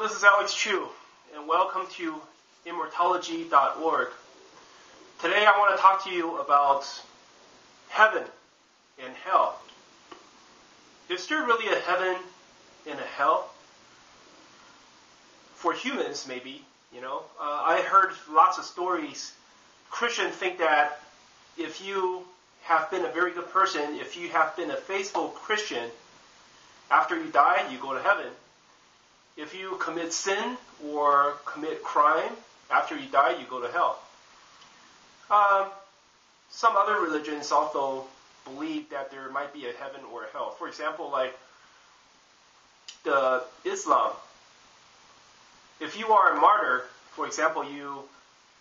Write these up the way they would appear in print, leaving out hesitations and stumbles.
this is Alex Chu, and welcome to Immortology.org. Today I want to talk to you about heaven and hell. Is there really a heaven and a hell? For humans, maybe, I heard lots of stories. Christians think that if you have been a very good person, if you have been a faithful Christian, after you die, you go to heaven. If you commit sin or commit crime, after you die, you go to hell. Some other religions also believe that there might be a heaven or a hell. For example, like the Islam. If you are a martyr, for example,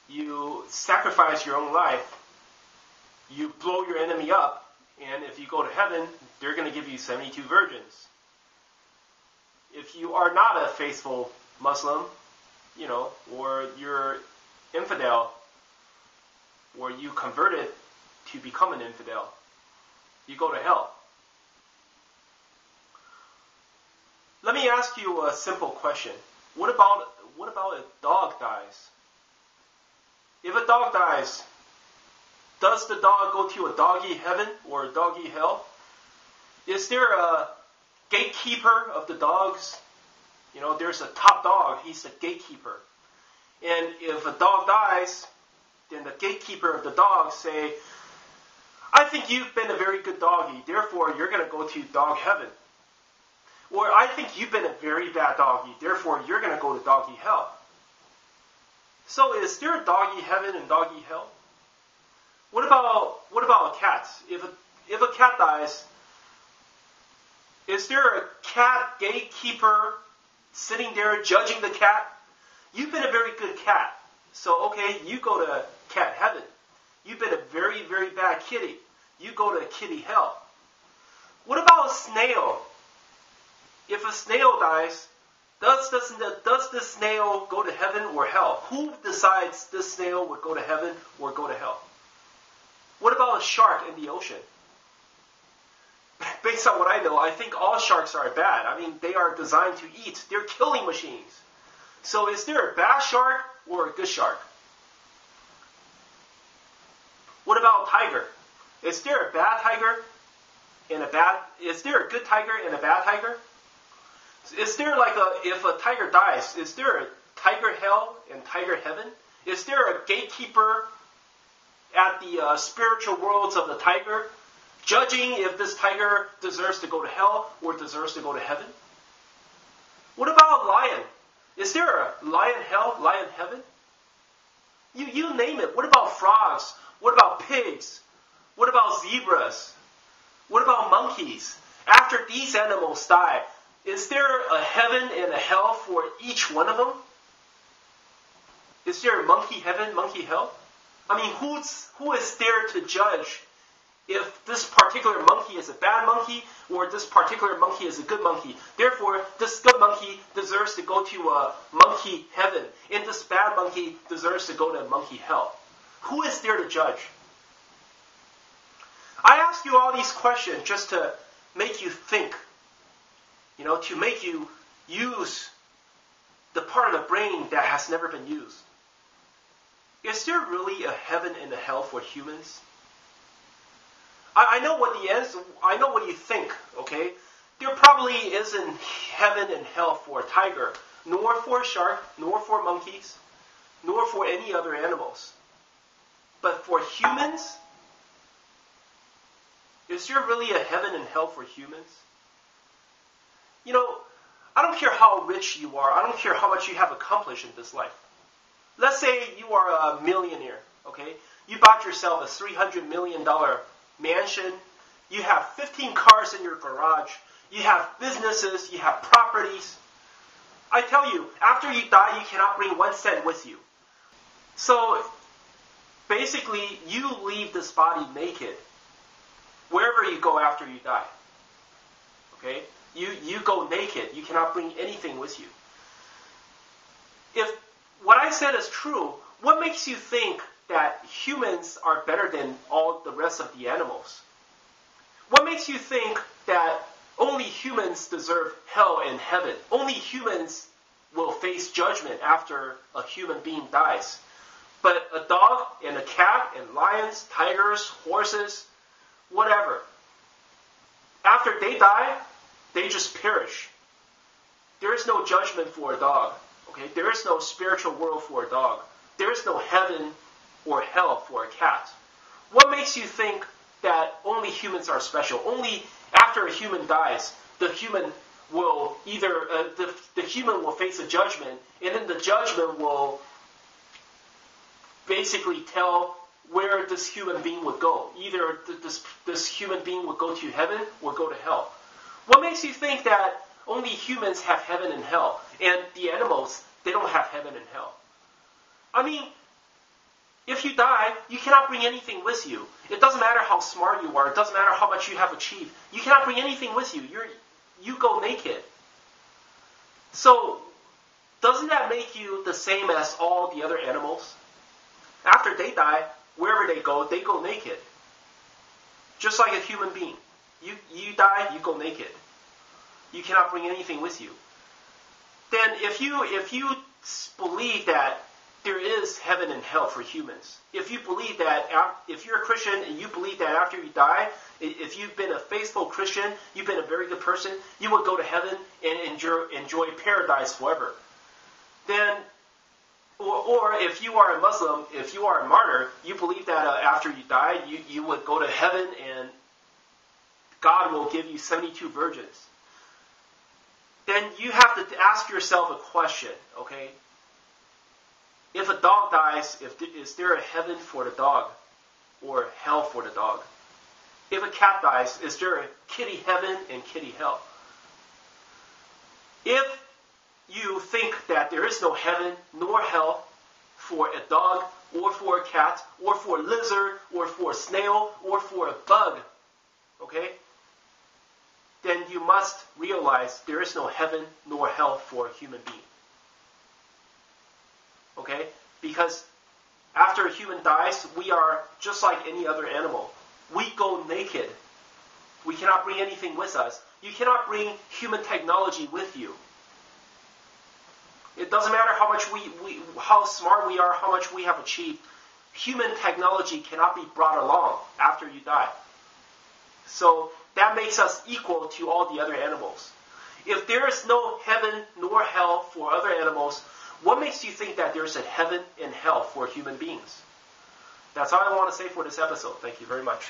you sacrifice your own life, you blow your enemy up, and if you go to heaven, they're going to give you 72 virgins. If you are not a faithful Muslim, or you're infidel, or you converted to become an infidel, you go to hell. Let me ask you a simple question. What about a dog dies? If a dog dies, does the dog go to a doggy heaven or a doggy hell? Is there a gatekeeper of the dogs? There's a top dog. He's the gatekeeper. And if a dog dies, then the gatekeeper of the dogs say, I think you've been a very good doggy, therefore you're going to go to dog heaven. Or I think you've been a very bad doggy, therefore you're going to go to doggy hell. So is there a doggy heaven and doggy hell? What about a cat? If a cat dies, is there a cat gatekeeper sitting there judging the cat? You've been a very good cat, so okay, you go to cat heaven. You've been a very, very bad kitty. You go to kitty hell. What about a snail? If a snail dies, does the snail go to heaven or hell? Who decides this snail would go to heaven or go to hell? What about a shark in the ocean? Based on what I know, I think all sharks are bad. They are designed to eat. They're killing machines. So is there a bad shark or a good shark? What about a tiger? Is there a bad tiger and is there a good tiger and a bad tiger? Is there if a tiger dies, is there a tiger hell and tiger heaven? Is there a gatekeeper at the spiritual worlds of the tiger, judging if this tiger deserves to go to hell or deserves to go to heaven? What about a lion? Is there a lion hell, lion heaven? You name it. What about frogs? What about pigs? What about zebras? What about monkeys? After these animals die, is there a heaven and a hell for each one of them? Is there a monkey heaven, monkey hell? Who is there to judge if this particular monkey is a bad monkey or this particular monkey is a good monkey? Therefore, this good monkey deserves to go to a monkey heaven, and this bad monkey deserves to go to monkey hell. Who is there to judge? I ask you all these questions just to make you think, to make you use the part of the brain that has never been used. Is there really a heaven and a hell for humans? I know what the answer. I know what you think. Okay, there probably isn't heaven and hell for a tiger, nor for a shark, nor for monkeys, nor for any other animals. But for humans, is there really a heaven and hell for humans? I don't care how rich you are. I don't care how much you have accomplished in this life. Let's say you are a millionaire, okay? You bought yourself a $300 million mansion. You have 15 cars in your garage. You have businesses. You have properties. I tell you, after you die, you cannot bring 1 cent with you. So, basically, you leave this body naked wherever you go after you die. Okay? You go naked. You cannot bring anything with you. If what I said is true, what makes you think that humans are better than all the rest of the animals? What makes you think that only humans deserve hell and heaven? Only humans will face judgment after a human being dies. But a dog and a cat and lions, tigers, horses, whatever, after they die, they just perish. There is no judgment for a dog. Okay? There is no spiritual world for a dog. There is no heaven or hell for a cat. What makes you think that only humans are special? Only after a human dies, the human will the human will face a judgment, and then the judgment will basically tell where this human being would go. Either this human being would go to heaven or go to hell. What makes you think that only humans have heaven and hell, and the animals, they don't have heaven and hell? I mean, if you die, you cannot bring anything with you. It doesn't matter how smart you are. It doesn't matter how much you have achieved. You cannot bring anything with you. You go naked. So, doesn't that make you the same as all the other animals? After they die, wherever they go naked. Just like a human being. You die, you go naked. You cannot bring anything with you. Then if you believe that there is heaven and hell for humans, if you believe that, if you're a Christian and you believe that after you die, if you've been a faithful Christian, you've been a very good person, you will go to heaven and enjoy paradise forever. Then, or if you are a Muslim, if you are a martyr, you believe that after you die, you would go to heaven and God will give you 72 virgins. Then you have to ask yourself a question, okay? If a dog dies, is there a heaven for the dog or hell for the dog? If a cat dies, is there a kitty heaven and kitty hell? If you think that there is no heaven nor hell for a dog or for a cat or for a lizard or for a snail or for a bug, okay? Then you must realize there is no heaven nor hell for a human being. Okay? Because after a human dies, we are just like any other animal. We go naked. We cannot bring anything with us. You cannot bring human technology with you. It doesn't matter how much how smart we are, how much we have achieved. Human technology cannot be brought along after you die. So that makes us equal to all the other animals. If there is no heaven nor hell for other animals, what makes you think that there's a heaven and hell for human beings? That's all I want to say for this episode. Thank you very much.